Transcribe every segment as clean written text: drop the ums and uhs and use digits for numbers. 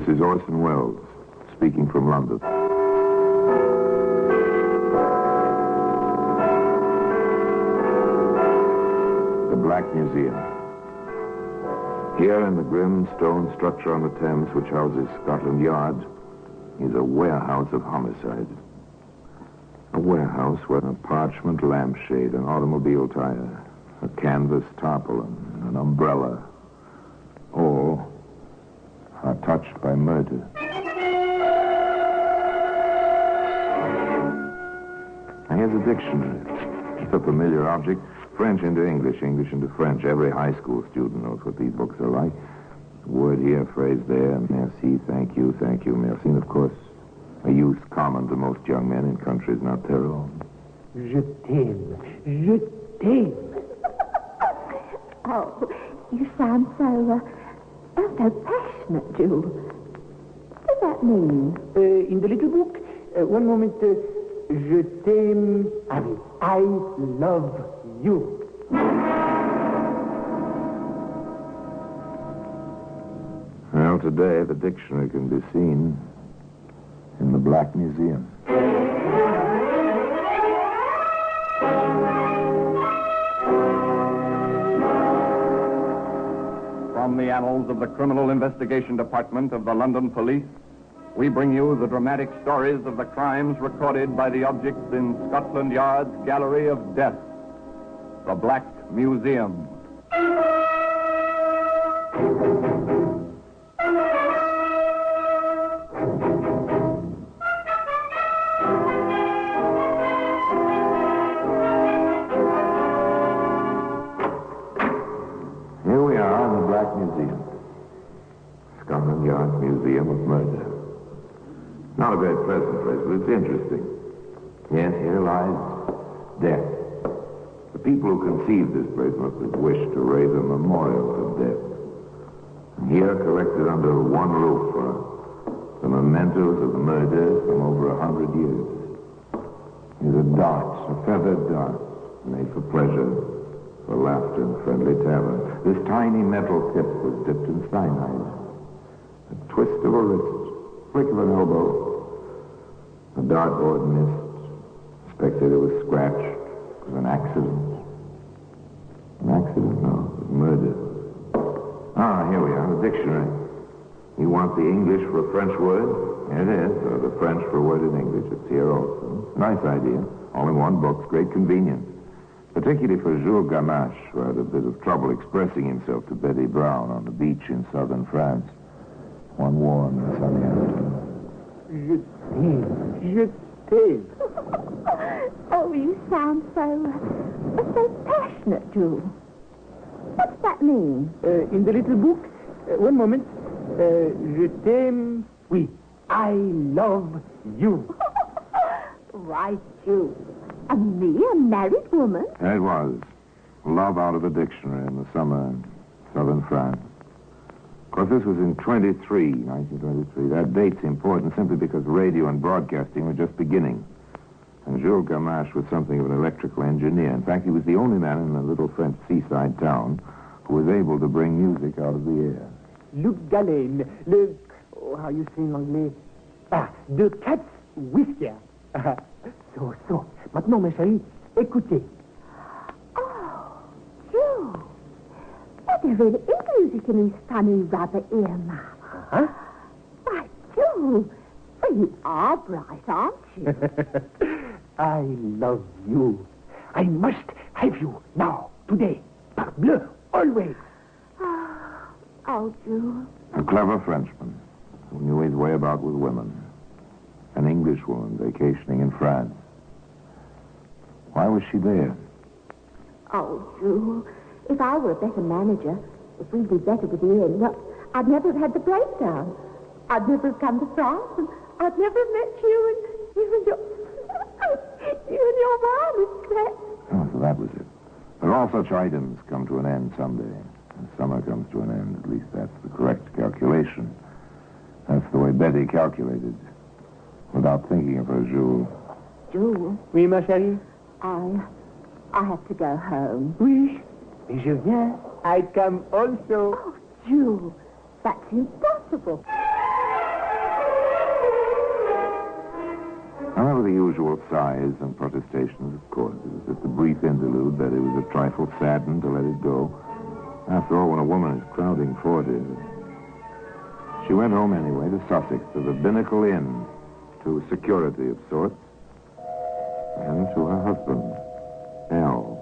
This is Orson Welles, speaking from London. The Black Museum. Here in the grim stone structure on the Thames, which houses Scotland Yard, is a warehouse of homicide. A warehouse where a parchment lampshade, an automobile tire, a canvas tarpaulin, an umbrella, all are touched by murder. And here's a dictionary. It's a familiar object. French into English, English into French. Every high school student knows what these books are like. Word here, phrase there, merci, thank you, merci. And of course, a use common to most young men in countries not their own. Je t'aime. Je t'aime. Oh, you sound so passionate, Jules. What does that mean? In the little book, one moment, je t'aime, I love you. Well, today the dictionary can be seen in the Black Museum. From the annals of the Criminal Investigation Department of the London Police, we bring you the dramatic stories of the crimes recorded by the objects in Scotland Yard's Gallery of Death, the Black Museum. Here we are in the Black Museum. Scotland Yard's Museum of Murder. Not a very pleasant place, but it's interesting. Yes, here lies death. The people who conceived this place must have wished to raise a memorial to death. And here, collected under one roof, are the mementos of the murders from over 100 years. Here's a dart, a feathered dart, made for pleasure, for laughter and friendly tavern. This tiny metal tip was dipped in cyanide. A twist of a wrist, flick of an elbow. The dartboard missed. The spectator was scratched. It was an accident. An accident? No, it was murder. Ah, here we are, the dictionary. You want the English for a French word? Here it is, or the French for a word in English. It's here also. Nice idea. All in one book. Great convenience. Particularly for Jules Gamache, who had a bit of trouble expressing himself to Betty Brown on the beach in southern France. One warm and sunny afternoon. Je t'aime. Je t'aime. Oh, you sound so passionate, Jules. What's that mean? In the little book, one moment, je t'aime, oui, I love you. Right, Jules. And me, a married woman? It was. Love out of a dictionary in the summer in southern France. Of course, this was in 1923. That date's important simply because radio and broadcasting were just beginning. And Jules Gamache was something of an electrical engineer. In fact, he was the only man in a little French seaside town who was able to bring music out of the air. Luc Gallen, how you say in anglais? De Cat's Whisker. So. Maintenant, mes chéris, écoutez. Oh, Jules. But there really is music in these funny rubber earmuffs. Huh? Why, Jules, well, you are bright, aren't you? I love you. I must have you now, today. Parbleu, always. Oh, Jules. A clever Frenchman who knew his way about with women. An Englishwoman vacationing in France. Why was she there? Oh, Jules, if I were a better manager, if we'd be better with Ian, well, I'd never have had the breakdown. I'd never have come to France, and I'd never have met you and your... you and your mom, except... Oh, so that was it. But all such items come to an end someday. And summer comes to an end. At least that's the correct calculation. That's the way Betty calculated. Without thinking of her, Jules. Jules? Oui, ma chérie? I have to go home. Oui, mais je viens. I come also. Oh, Jules, that's impossible. Well, there were the usual sighs and protestations, of course. It was just a brief interlude that it was a trifle saddened to let it go. After all, when a woman is crowding 40... She went home anyway to Sussex, to the Binnacle Inn, to security of sorts, and to her husband, Al.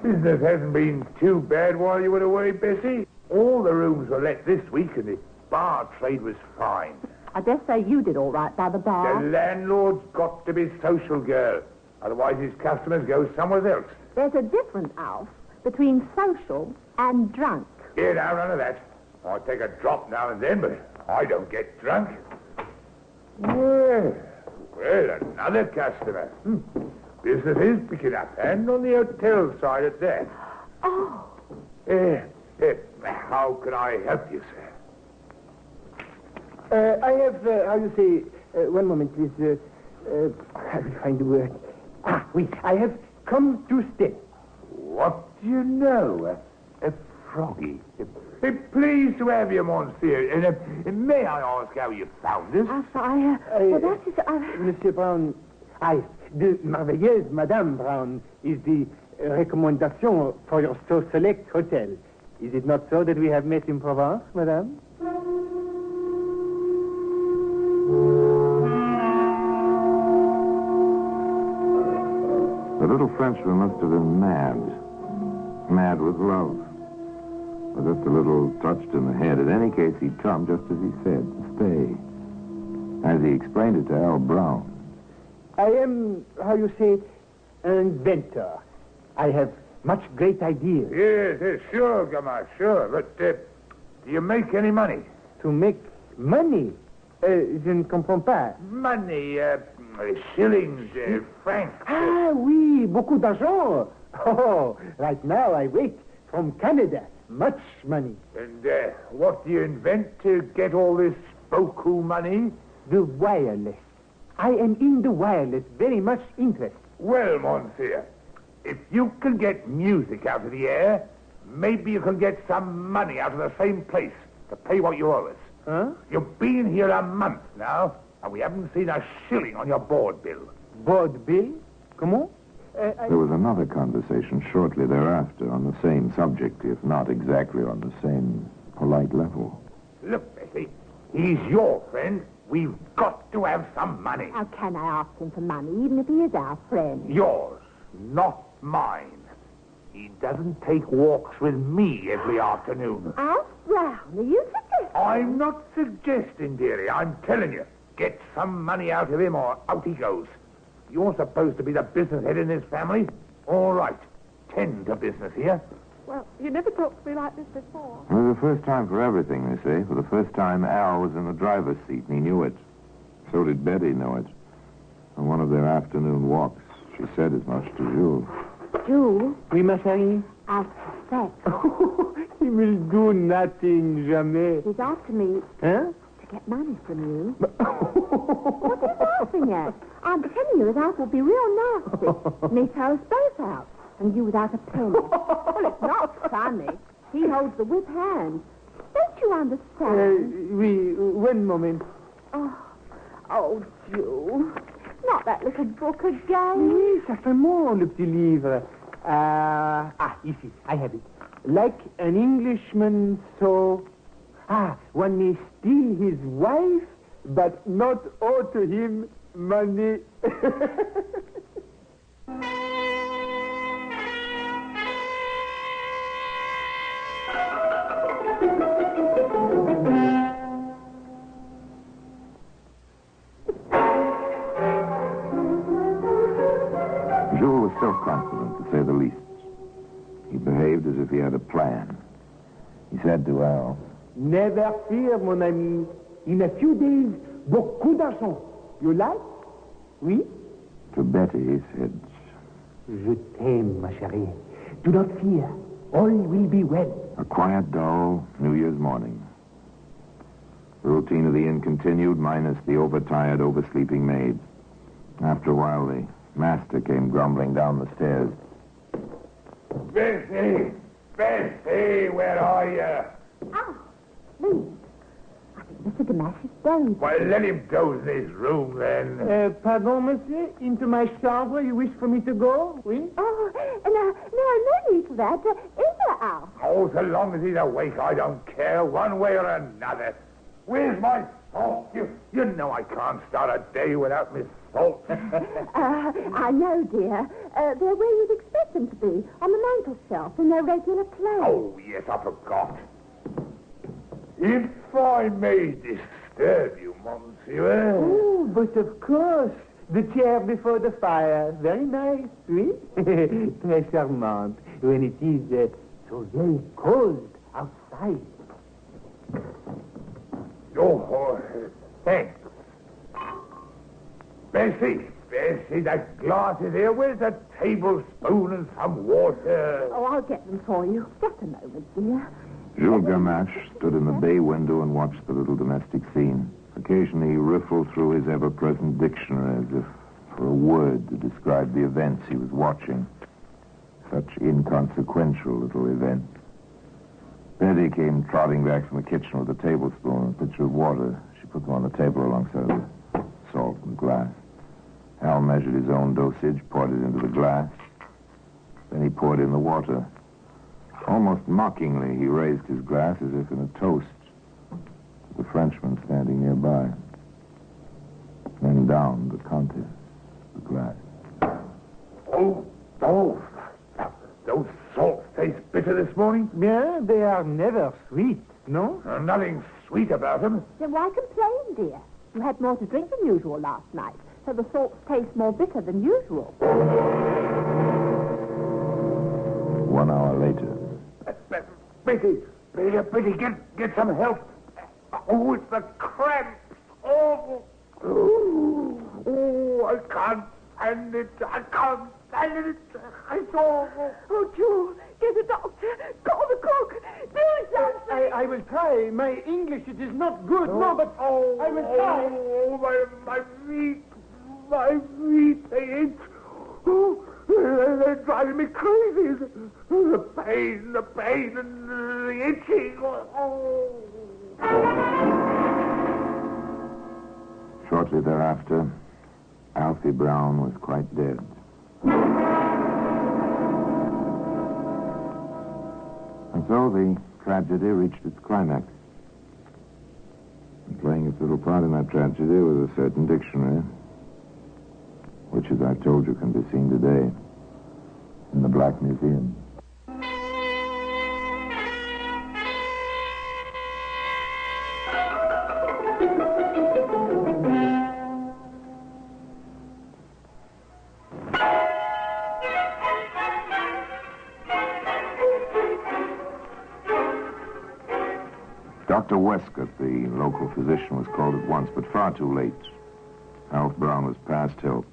Business hasn't been too bad while you were away, Bessie. All the rooms were let this week, and the bar trade was fine. I dare say you did all right by the bar. The landlord's got to be social, girl. Otherwise his customers go somewhere else. There's a difference, Alf, between social and drunk. Here, now, none of that. I take a drop now and then, but I don't get drunk. Well, another customer. Business is picking up, and on the hotel side at that. Oh. How can I help you, sir? I have, one moment, please. I will find the word. Oui, I have come to stay. What do you know? A froggy. Pleased to have you, monsieur. And may I ask how you found us? Well, that is... Monsieur Brown, the merveilleuse Madame Brown is the recommendation for your so select hotel. Is it not so that we have met in Provence, Madame? The little Frenchman must have been mad. Mad with love. Or just a little touched in the head. In any case, he'd come just as he said, to stay. As he explained it to Al Brown. I am, an inventor. I have much great ideas. Yes, sure, Gamma, sure. But do you make any money? To make money? Je ne comprends pas. Money, shillings, francs. Oui, beaucoup d'argent. Oh, right now I wait from Canada. Much money. And what do you invent to get all this beaucoup money? The wireless. I am in the wireless, very much interest. Well, monsieur, if you can get music out of the air, maybe you can get some money out of the same place to pay what you owe us. Huh? You've been here a month now, and we haven't seen a shilling on your board bill. Board bill? Comment? There was another conversation shortly thereafter on the same subject, if not exactly on the same polite level. Look, Bessie, he's your friend. We've got to have some money. How can I ask him for money, even if he is our friend? Yours, not mine. He doesn't take walks with me every afternoon. Alf Brown, are you suggesting? I'm not suggesting, dearie. I'm telling you. Get some money out of him or out he goes. You're supposed to be the business head in this family. All right. Tend to business here. Well, you never talked to me like this before. It was the first time for everything, they say. For the first time, Al was in the driver's seat, and he knew it. So did Betty know it. On one of their afternoon walks, she said as much to Jules. Jules? Oui, ma chérie? I suspect. He will do nothing, jamais. He's after me Huh? to get money from you. What are you laughing at? I'm telling you, his Alf will be real nasty. Me throw us both out. And you without a penny. Well, it's not funny. He holds the whip hand. Don't you understand? Oui, one moment. Oh, Jules. Not that little book again. Oui, ça fait mon, le petit livre. Ici, I have it. Like an Englishman, so... one may steal his wife, but not owe to him money. Jules was self-confident, to say the least. He behaved as if he had a plan. He said to Al, Never fear, mon ami. In a few days, beaucoup d'argent. You like? Oui? to Betty, he said, Je t'aime, ma chérie. Do not fear. All will be well. a quiet, dull New Year's morning. The routine of the inn continued, minus the overtired, oversleeping maid. After a while, the master came grumbling down the stairs. Bessie! Bessie, where are you? Ah, please. I think Mr. Gamache is dozing. Well, let him doze in his room, then. Pardon, monsieur? Into my chambre you wish for me to go? Oui? Oh, no need for that. In the house. Oh, so long as he's awake, I don't care, one way or another. Where's my salt? You know I can't start a day without Miss Salt. I know, dear. They're where you'd expect them to be, on the mantel shelf, in their regular place. Oh, yes, I forgot. If I may disturb you, monsieur. Oh, but of course. The chair before the fire. Very nice, oui? Très charmant. When it is so very cold outside. Oh, thanks. Bessie, that glass is here. Where's the tablespoon and some water? Oh, I'll get them for you. Just a moment, dear. Jules Gamache stood in the bay window and watched the little domestic scene. Occasionally he riffled through his ever-present dictionary as if for a word to describe the events he was watching. Such inconsequential little events. Betty came trotting back from the kitchen with a tablespoon and a pitcher of water. She put them on the table alongside the salt and glass. Hal measured his own dosage, poured it into the glass. Then he poured in the water. Almost mockingly, he raised his glass as if in a toast to the Frenchman standing nearby. Then downed the contents of the glass. Oh, those salts taste bitter this morning. Yeah, they are never sweet, no? Nothing sweet about them. Then why complain, dear? You had more to drink than usual last night, so the salts taste more bitter than usual. 1 hour later. Betty, get some help. Oh, it's the cramps. Oh, I can't stand it. It's awful. Oh, Jewel, get the doctor. Call the cook. Do something. I will try. My English, it is not good. No, but I will try. Oh, my feet, they itch. Oh, they're driving me crazy. The pain, and the itching. Oh. Shortly thereafter, Alfie Brown was quite dead. And so the tragedy reached its climax. And playing its little part in that tragedy was a certain dictionary, which, as I've told you, can be seen today in the Black Museum. Dr. Westcott, the local physician, was called at once, but far too late. Alf Brown was past help.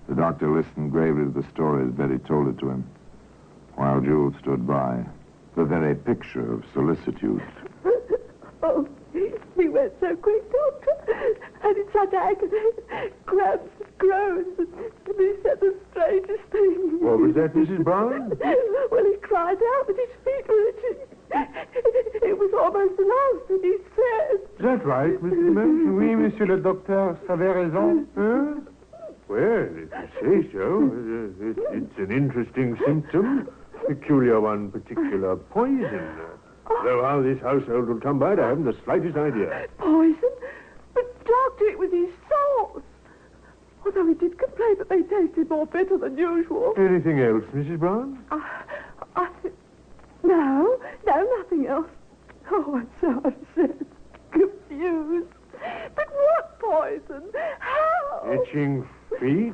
The doctor listened gravely to the story as Betty told it to him, while Jules stood by, the very picture of solicitude. Oh, he went so quick, Doctor, and in such agony, grabs and groans, and he said the strangest thing. What was that, Mrs. Brown? Well, he cried out that his feet were itching. It was almost the last thing he said. Is that right, Mr. Gamache? Oui, monsieur le docteur, vous avez raison. Well, if you say so, it's an interesting symptom. Peculiar one, particular poison. Though how this household will come by it, I haven't the slightest idea. Poison? But, Doctor, it was his salts. Although he did complain that they tasted more bitter than usual. Anything else, Mrs. Brown? No, nothing else. Oh, I'm so upset, confused. But what poison? How? Itching feet,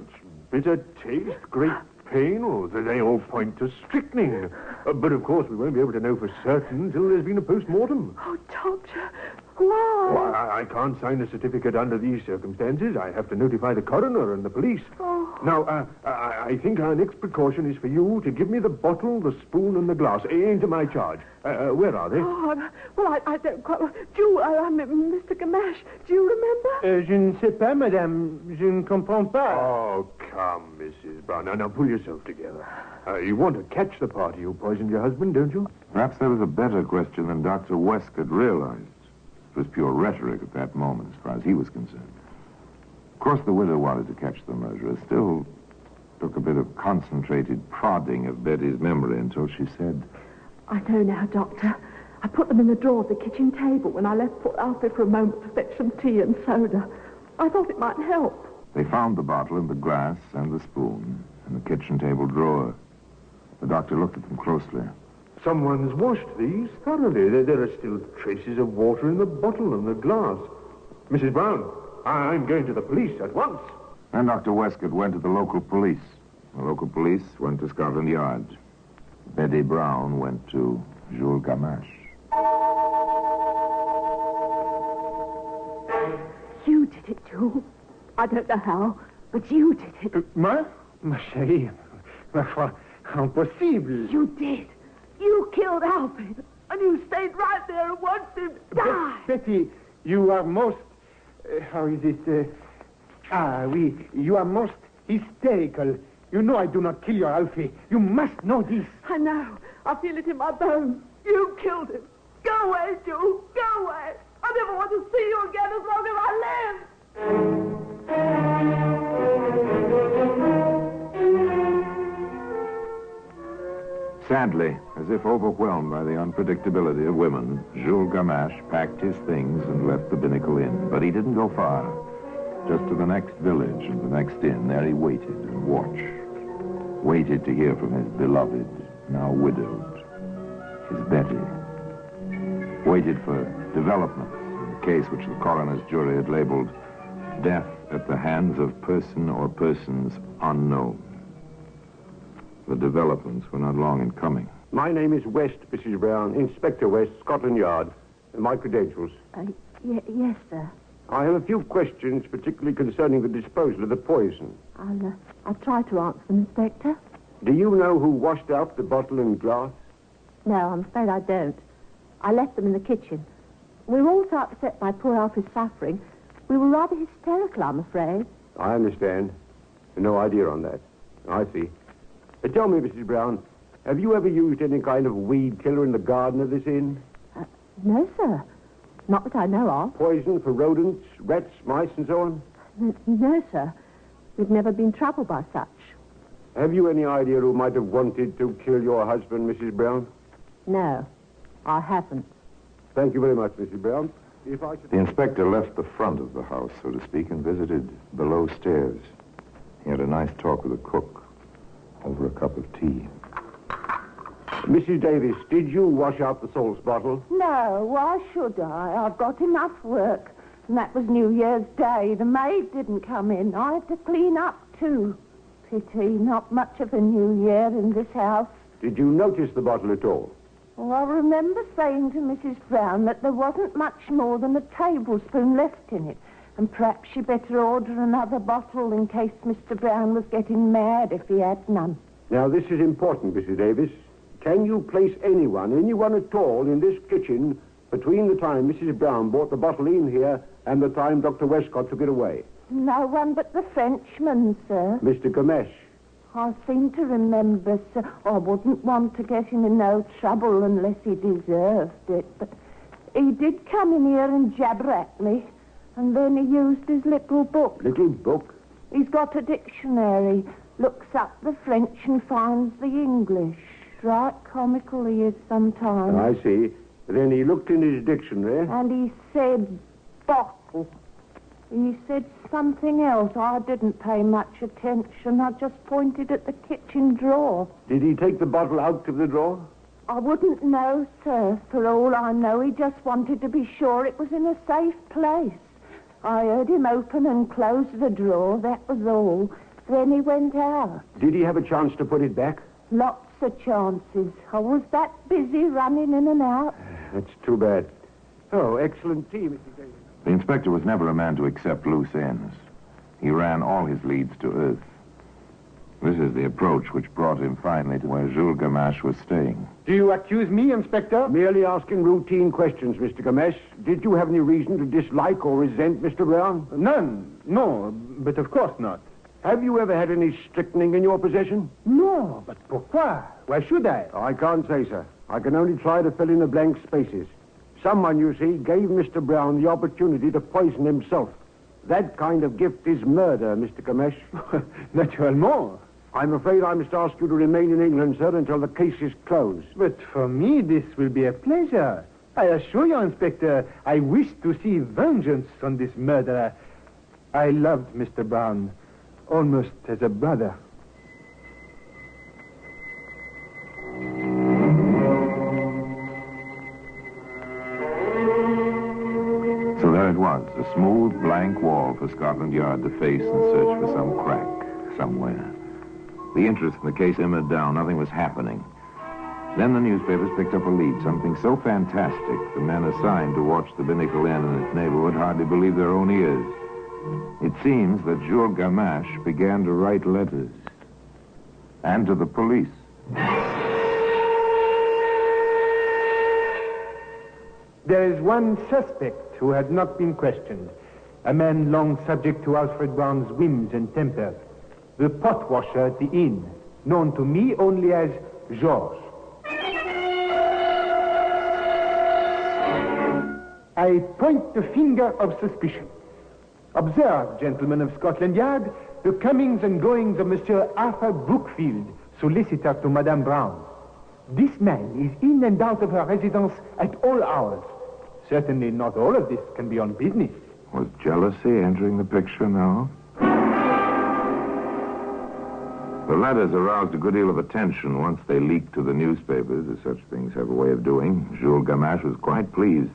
bitter taste, great pain, or do they all point to strychnine? But of course we won't be able to know for certain until there's been a post-mortem. Oh, Doctor, why? Well, I can't sign a certificate under these circumstances. I have to notify the coroner and the police. Oh. Now, I think our next precaution is for you to give me the bottle, the spoon, and the glass into my charge. Where are they? Oh, well, I don't quite... Mr. Gamache, do you remember? Je ne sais pas, madame. Je ne comprends pas. Oh, come, Mrs. Brown. Now pull yourself together. You want to catch the party who poisoned your husband, don't you? Perhaps there was a better question than Dr. Westcott realized. It was pure rhetoric at that moment, as far as he was concerned. Of course, the widow wanted to catch the murderer. Still took a bit of concentrated prodding of Betty's memory until she said, I know now, Doctor. I put them in the drawer of the kitchen table when I left Port Arthur for a moment to fetch some tea and soda. I thought it might help. They found the bottle and the glass and the spoon in the kitchen table drawer. The doctor looked at them closely. Someone's washed these thoroughly. There are still traces of water in the bottle and the glass. Mrs. Brown, I'm going to the police at once. And Dr. Westcott went to the local police. The local police went to Scotland Yard. Betty Brown went to Jules Gamache. You did it, Jules. I don't know how, but you did it. Moi? Ma chérie, ma foi, impossible. You did. You killed Alfred, and you stayed right there and watched him die. Betty, you are most... how is it? Oui, you are most hysterical. You know I do not kill your Alfie. You must know this. I know. I feel it in my bones. You killed him. Go away, Jules. Go away. I never want to see you again as long as I live. Sadly, as if overwhelmed by the unpredictability of women, Jules Gamache packed his things and left the Binnacle Inn. But he didn't go far. Just to the next village and the next inn. There he waited and watched. Waited to hear from his beloved, now widowed, his Betty. Waited for developments in the case which the coroner's jury had labeled death at the hands of person or persons unknown. The developments were not long in coming. My name is West, Mrs. Brown, Inspector West, Scotland Yard. And my credentials. Yes, sir. I have a few questions, particularly concerning the disposal of the poison. I'll try to answer them, Inspector. Do you know who washed out the bottle and glass? No, I'm afraid I don't. I left them in the kitchen. We were all so upset by poor Alfie's suffering. We were rather hysterical, I'm afraid. I understand. No idea on that. I see. Tell me, Mrs. Brown, have you ever used any kind of weed killer in the garden of this inn? No, sir. Not that I know of. Poison for rodents, rats, mice, and so on? No, sir. We've never been troubled by such. Have you any idea who might have wanted to kill your husband, Mrs. Brown? No, I haven't. Thank you very much, Mrs. Brown. If I should... The inspector left the front of the house, so to speak, and visited below stairs. He had a nice talk with the cook over a cup of tea. Mrs. Davis, did you wash out the salts bottle? No, why should I? I've got enough work. And that was New Year's Day. The maid didn't come in. I had to clean up, too. Pity, not much of a New Year in this house. Did you notice the bottle at all? Well, I remember saying to Mrs. Brown that there wasn't much more than a tablespoon left in it. And perhaps she better order another bottle in case Mr. Brown was getting mad if he had none. Now, this is important, Mrs. Davis. Can you place anyone at all, in this kitchen between the time Mrs. Brown brought the bottle in here and the time Dr. Westcott took it away? No one but the Frenchman, sir. Mr. Gamache. I seem to remember, sir. I wouldn't want to get him in no trouble unless he deserved it. But he did come in here and jabber at me. And then he used his little book. Little book? He's got a dictionary. Looks up the French and finds the English. Right comical he is sometimes. I see. Then he looked in his dictionary. And he said bottle. He said something else. I didn't pay much attention. I just pointed at the kitchen drawer. Did he take the bottle out of the drawer? I wouldn't know, sir. For all I know, he just wanted to be sure it was in a safe place. I heard him open and close the drawer, that was all. Then he went out. Did he have a chance to put it back? Lots of chances. I was that busy running in and out. That's too bad. Oh, excellent tea, Mr. Davis. The inspector was never a man to accept loose ends. He ran all his leads to earth. This is the approach which brought him finally to where Jules Gamache was staying. Do you accuse me, Inspector? Merely asking routine questions, Mr. Gamache. Did you have any reason to dislike or resent Mr. Brown? None. No, but of course not. Have you ever had any strychnine in your possession? No, but pourquoi? Why should I? I can't say, sir. I can only try to fill in the blank spaces. Someone, you see, gave Mr. Brown the opportunity to poison himself. That kind of gift is murder, Mr. Gamesh. Naturellement. I'm afraid I must ask you to remain in England, sir, until the case is closed. But for me, this will be a pleasure. I assure you, Inspector, I wish to see vengeance on this murderer. I loved Mr. Brown almost as a brother. So there it was, a smooth, blank wall for Scotland Yard to face and search for some crack somewhere. The interest in the case simmered down. Nothing was happening. Then the newspapers picked up a lead, something so fantastic the men assigned to watch the Binnacle Inn and its neighborhood hardly believed their own ears. It seems that Jules Gamache began to write letters. And to the police. There is one suspect who had not been questioned. A man long subject to Alfred Brown's whims and temper. The pot washer at the inn, known to me only as Georges. I point the finger of suspicion. Observe, gentlemen of Scotland Yard, the comings and goings of Monsieur Arthur Brookfield, solicitor to Madame Brown. This man is in and out of her residence at all hours. Certainly not all of this can be on business. Was jealousy entering the picture now? The letters aroused a good deal of attention once they leaked to the newspapers, as such things have a way of doing. Jules Gamache was quite pleased.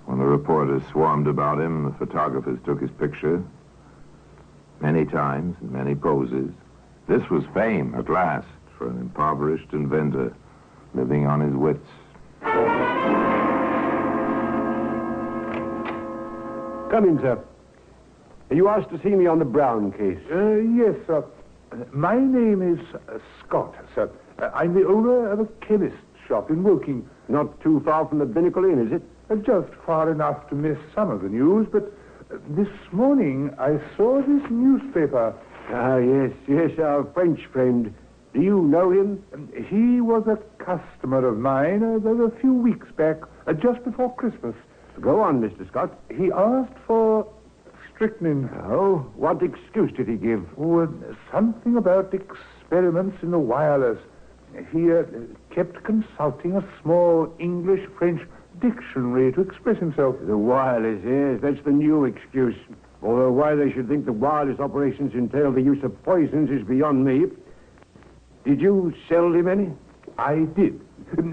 When the reporters swarmed about him, the photographers took his picture many times, in many poses. This was fame, at last, for an impoverished inventor living on his wits. Come in, sir. You asked to see me on the Brown case. Yes, sir. My name is Scott, sir. I'm the owner of a chemist's shop in Woking. Not too far from the Binnacle Inn, is it? Just far enough to miss some of the news, but this morning I saw this newspaper. Ah, yes, our French friend. Do you know him? He was a customer of mine a few weeks back, just before Christmas. Go on, Mr. Scott. He asked for strychnine. Oh, what excuse did he give? Oh, something about experiments in the wireless. He kept consulting a small English-French dictionary to express himself. The wireless, yes, that's the new excuse. Although why they should think the wireless operations entail the use of poisons is beyond me. Did you sell him any? I did.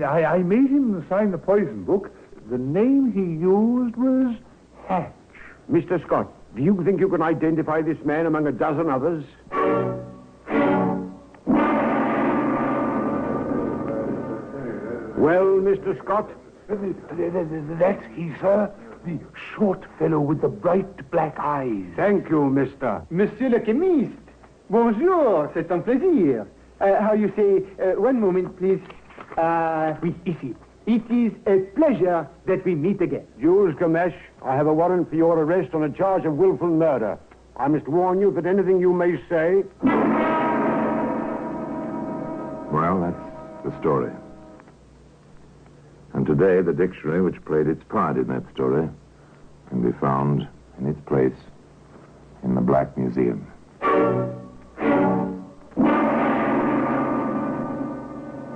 I made him sign the poison book. The name he used was Hatch. Mr. Scott, do you think you can identify this man among a dozen others? Well, Mr. Scott? That's he, sir. The short fellow with the bright black eyes. Thank you, mister. Monsieur le chemiste. Bonjour, c'est un plaisir. How you say, one moment, please. Oui, ici. It is a pleasure that we meet again. Jules Gamache, I have a warrant for your arrest on a charge of willful murder. I must warn you that anything you may say... Well, that's the story. And today, the dictionary which played its part in that story can be found in its place in the Black Museum.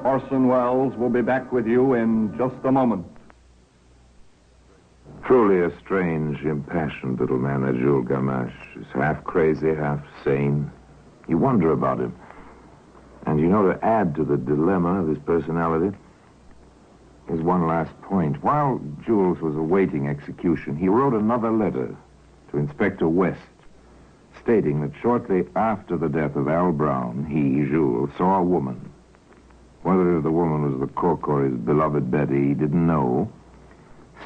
Orson Welles will be back with you in just a moment. Truly a strange, impassioned little man, that Jules Gamache. He's half crazy, half sane. You wonder about him. And you know, to add to the dilemma of his personality, there's one last point. While Jules was awaiting execution, he wrote another letter to Inspector West, stating that shortly after the death of Al Brown, he, Jules, saw a woman. Whether the woman was the cook or his beloved Betty, he didn't know,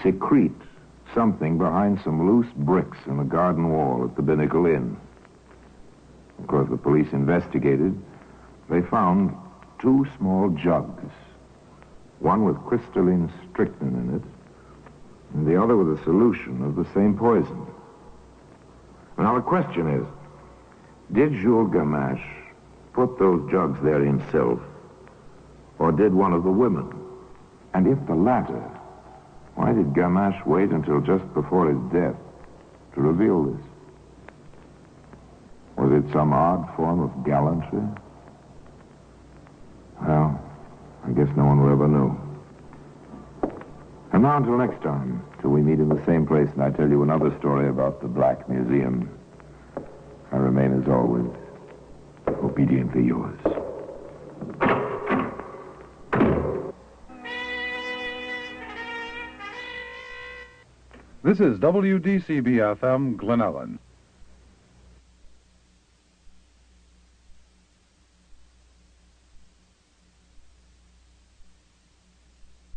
secrete something behind some loose bricks in the garden wall at the Binnacle Inn. Of course, the police investigated. They found 2 small jugs, one with crystalline strychnine in it, and the other with a solution of the same poison. Now, the question is, did Jules Gamache put those jugs there himself, or did one of the women? And if the latter, Why did Gamache wait until just before his death to reveal this? Was it some odd form of gallantry? Well, I guess no one will ever know. And now until next time, till we meet in the same place and I tell you another story about the Black Museum, I remain as always, obediently yours. This is WDCB-FM, Glen Ellen.